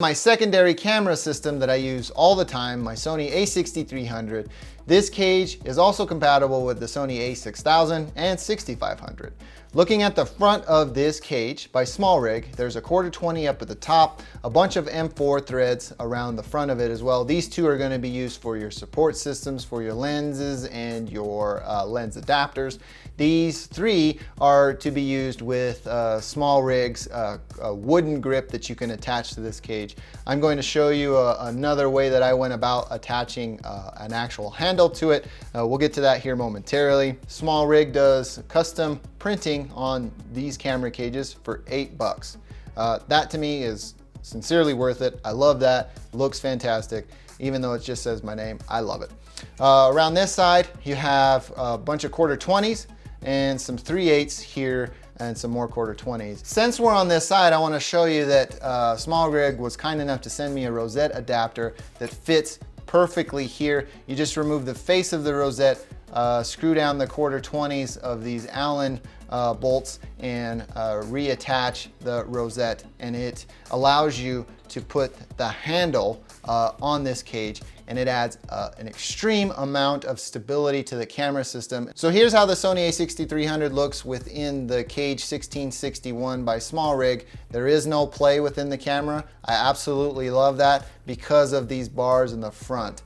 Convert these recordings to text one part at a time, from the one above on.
My secondary camera system that I use all the time, my Sony a6300. This cage is also compatible with the Sony a6000 and 6500. Looking at the front of this cage by SmallRig, there's a 1/4-20 up at the top, a bunch of M4 threads around the front of it as well. These two are going to be used for your support systems, for your lenses and your lens adapters. These three are to be used with SmallRig's a wooden grip that you can attach to this cage. I'm going to show you another way that I went about attaching an actual handle to it. We'll get to that here momentarily. SmallRig does custom printing on these camera cages for $8. That to me is sincerely worth it. I love that. Looks fantastic. Even though it just says my name, I love it. Around this side, you have a bunch of 1/4-20s and some 3/8 here and some more 1/4-20s. Since we're on this side, I want to show you that SmallRig was kind enough to send me a rosette adapter that fits perfectly here. You just remove the face of the rosette, screw down the 1/4-20s of these Allen bolts and reattach the rosette, and it allows you to put the handle on this cage, and it adds an extreme amount of stability to the camera system. So here's how the Sony a6300 looks within the Cage 1661 by SmallRig. There is no play within the camera. I absolutely love that because of these bars in the front.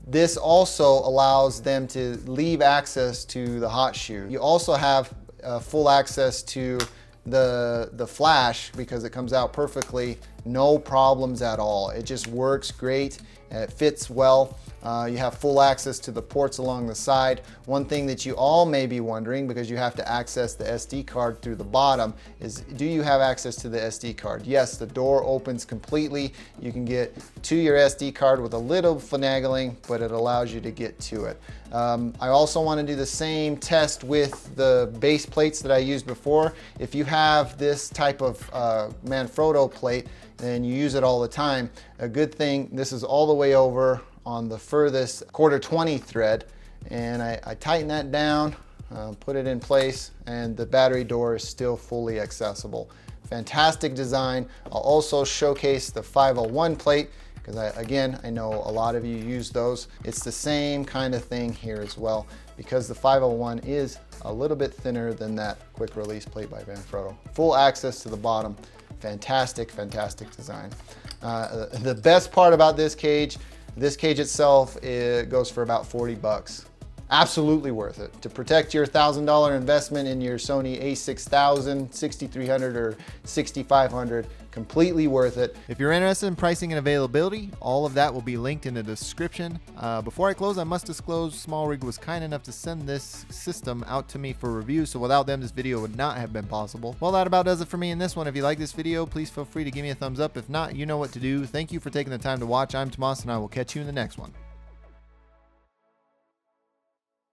This also allows them to leave access to the hot shoe. You also have full access to the flash because it comes out perfectly, no problems at all. It just works great and it fits well. You have full access to the ports along the side. One thing that you all may be wondering, because you have to access the SD card through the bottom, is do you have access to the SD card? Yes, the door opens completely. You can get to your SD card with a little finagling, but it allows you to get to it. I also want to do the same test with the base plates that I used before. If you have this type of Manfrotto plate and you use it all the time, a good thing, this is all the way over on the furthest 1/4-20 thread, and I tighten that down, put it in place, and the battery door is still fully accessible. Fantastic design. I'll also showcase the 501 plate because again, I know a lot of you use those. It's the same kind of thing here as well, because the 501 is a little bit thinner than that quick release plate by Manfrotto. Full access to the bottom. Fantastic, fantastic design. The best part about this cage itself, it goes for about $40. Absolutely worth it. To protect your $1,000 investment in your Sony a6000, 6300, or 6500, completely worth it. If you're interested in pricing and availability, all of that will be linked in the description. Before I close, I must disclose SmallRig was kind enough to send this system out to me for review, so without them, this video would not have been possible. Well, that about does it for me in this one. If you like this video, please feel free to give me a thumbs up. If not, you know what to do. Thank you for taking the time to watch. I'm Tomas, and I will catch you in the next one.